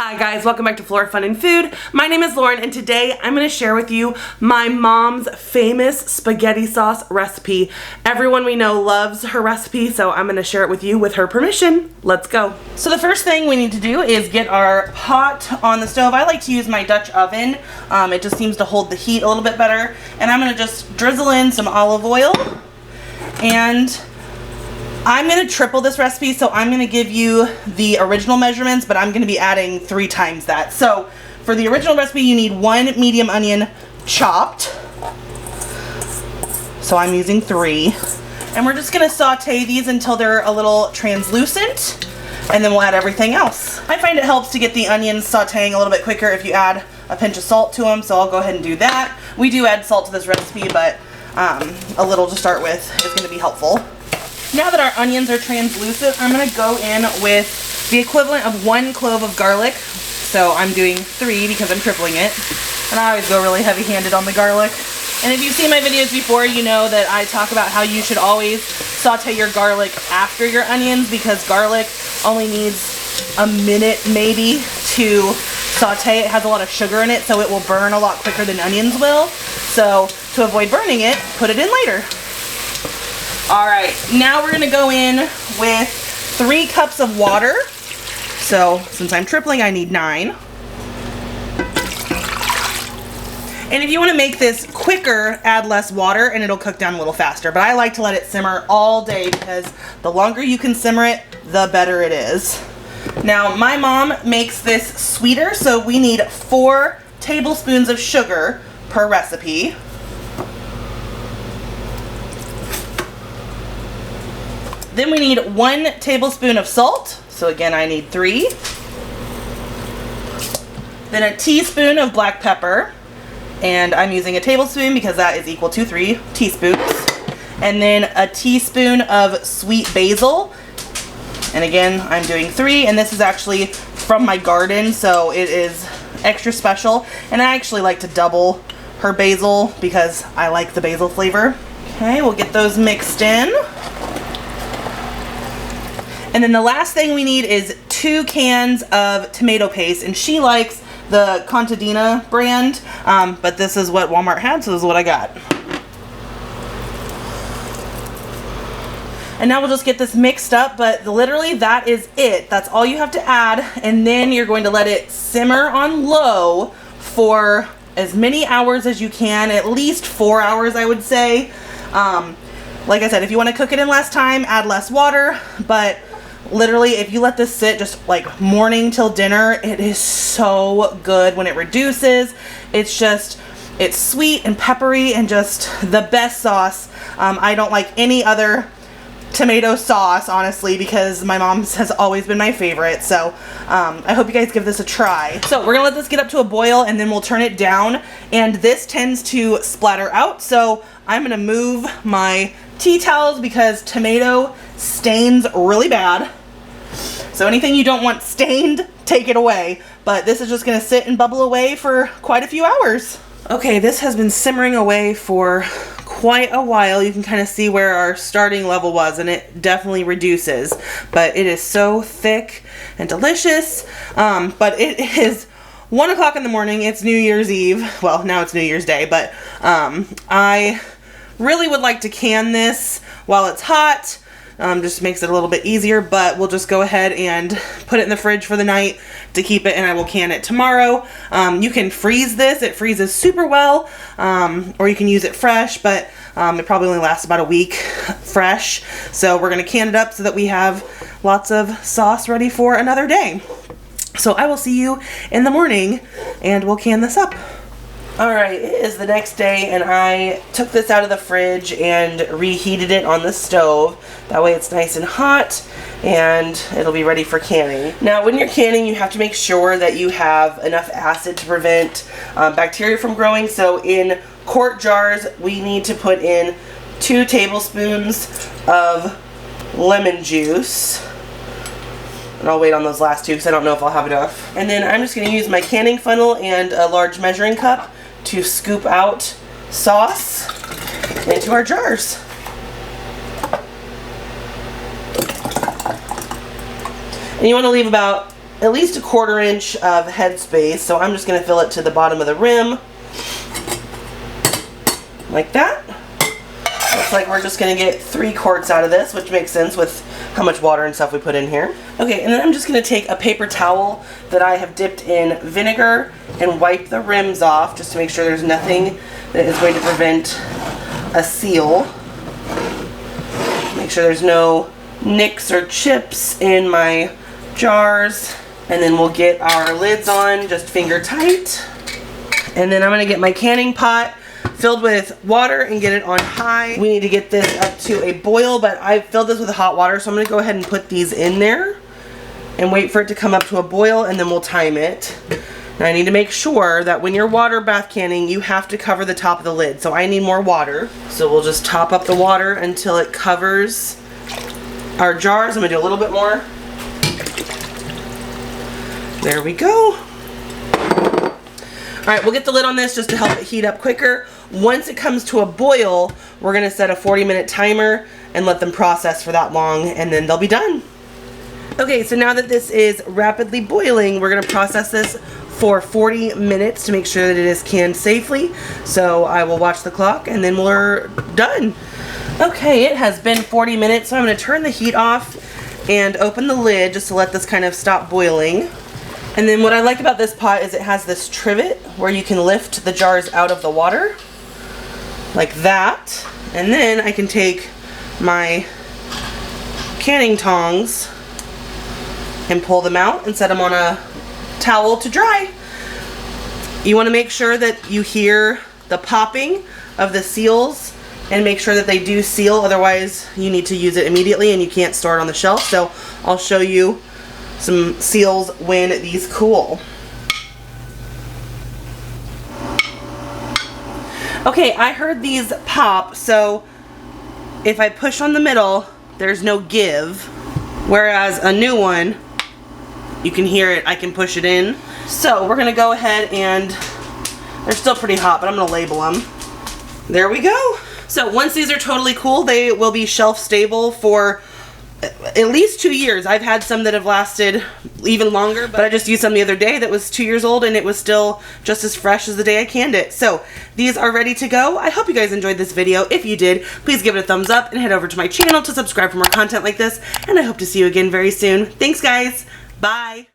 Hi guys, welcome back to Flora Fun and Food. My name is Lauren and today I'm going to share with you my mom's famous spaghetti sauce recipe. Everyone we know loves her recipe, so I'm going to share it with you with her permission. Let's go. So the first thing we need to do is get our pot on the stove. I like to use my Dutch oven. It just seems to hold the heat a little bit better. And I'm going to just drizzle in some olive oil, and I'm going to triple this recipe, so I'm going to give you the original measurements, but I'm going to be adding 3 times that. So for the original recipe, you need 1 medium onion chopped. So I'm using 3. And we're just going to saute these until they're a little translucent, and then we'll add everything else. I find it helps to get the onions sauteing a little bit quicker if you add a pinch of salt to them, so I'll go ahead and do that. We do add salt to this recipe, but a little to start with is going to be helpful. Now that our onions are translucent, I'm going to go in with the equivalent of 1 clove of garlic. So I'm doing 3 because I'm tripling it. And I always go really heavy-handed on the garlic. And if you've seen my videos before, you know that I talk about how you should always saute your garlic after your onions, because garlic only needs a minute maybe to saute. It has a lot of sugar in it, so it will burn a lot quicker than onions will. So to avoid burning it, put it in later. Alright, now we're going to go in with 3 cups of water. So, since I'm tripling, I need 9. And if you want to make this quicker, add less water and it'll cook down a little faster. But I like to let it simmer all day because the longer you can simmer it, the better it is. Now, my mom makes this sweeter, so we need 4 tablespoons of sugar per recipe. Then we need 1 tablespoon of salt. So again, I need 3. Then a teaspoon of black pepper. And I'm using a tablespoon because that is equal to 3 teaspoons. And then a teaspoon of sweet basil. And again, I'm doing 3. And this is actually from my garden, so it is extra special. And I actually like to double her basil because I like the basil flavor. Okay, we'll get those mixed in. And then the last thing we need is 2 cans of tomato paste, and she likes the Contadina brand, but this is what Walmart had, so this is what I got. And now we'll just get this mixed up, but literally that is it. That's all you have to add, and then you're going to let it simmer on low for as many hours as you can, at least 4 hours, I would say. Like I said, if you want to cook it in less time, add less water, but literally, if you let this sit just like morning till dinner, it is so good when it reduces. It's sweet and peppery and just the best sauce. I don't like any other tomato sauce, honestly, because my mom's has always been my favorite. So I hope you guys give this a try. So we're gonna let this get up to a boil and then we'll turn it down. And this tends to splatter out, so I'm gonna move my tea towels because tomato stains really bad. So anything you don't want stained, take it away. But this is just going to sit and bubble away for quite a few hours. Okay, this has been simmering away for quite a while. You can kind of see where our starting level was, and it definitely reduces. But it is so thick and delicious. But it is 1 o'clock in the morning. It's New Year's Eve. Well, now it's New Year's Day, but I really would like to can this while it's hot. Just makes it a little bit easier, but we'll just go ahead and put it in the fridge for the night to keep it, and I will can it tomorrow. You can freeze this. It freezes super well, or you can use it fresh, but it probably only lasts about a week fresh. So we're going to can it up so that we have lots of sauce ready for another day. So I will see you in the morning, and we'll can this up. Alright, it is the next day, and I took this out of the fridge and reheated it on the stove. That way it's nice and hot, and it'll be ready for canning. Now, when you're canning, you have to make sure that you have enough acid to prevent bacteria from growing. So in quart jars, we need to put in 2 tablespoons of lemon juice. And I'll wait on those last 2 because I don't know if I'll have enough. And then I'm just going to use my canning funnel and a large measuring cup to scoop out sauce into our jars. And you want to leave about at least a 1/4 inch of headspace, so I'm just going to fill it to the bottom of the rim. Like that. Looks like we're just going to get 3 quarts out of this, which makes sense with how much water and stuff we put in here. Okay, and then I'm just going to take a paper towel that I have dipped in vinegar and wipe the rims off just to make sure there's nothing that is going to prevent a seal. Make sure there's no nicks or chips in my jars. And then we'll get our lids on just finger tight. And then I'm going to get my canning pot filled with water and get it on high. We need to get this up to a boil, but I've filled this with hot water, so I'm going to go ahead and put these in there and wait for it to come up to a boil, and then we'll time it. Now I need to make sure that when you're water bath canning, you have to cover the top of the lid. So I need more water. So we'll just top up the water until it covers our jars. I'm going to do a little bit more. There we go. Alright, we'll get the lid on this just to help it heat up quicker. Once it comes to a boil, we're going to set a 40-minute timer and let them process for that long, and then they'll be done. Okay, so now that this is rapidly boiling, we're going to process this for 40 minutes to make sure that it is canned safely. So I will watch the clock and then we're done. Okay, it has been 40 minutes, so I'm going to turn the heat off and open the lid just to let this kind of stop boiling. And then what I like about this pot is it has this trivet where you can lift the jars out of the water like that, and then I can take my canning tongs and pull them out and set them on a towel to dry. You want to make sure that you hear the popping of the seals and make sure that they do seal, otherwise you need to use it immediately and you can't store it on the shelf. So I'll show you some seals when these cool. Okay, I heard these pop, so if I push on the middle, there's no give, whereas a new one, you can hear it, I can push it in. So we're gonna go ahead and, they're still pretty hot, but I'm gonna label them. There we go. So once these are totally cool, they will be shelf stable for at least 2 years. I've had some that have lasted even longer, but I just used some the other day that was 2 years old and it was still just as fresh as the day I canned it. So these are ready to go. I hope you guys enjoyed this video. If you did, please give it a thumbs up and head over to my channel to subscribe for more content like this. And I hope to see you again very soon. Thanks guys. Bye.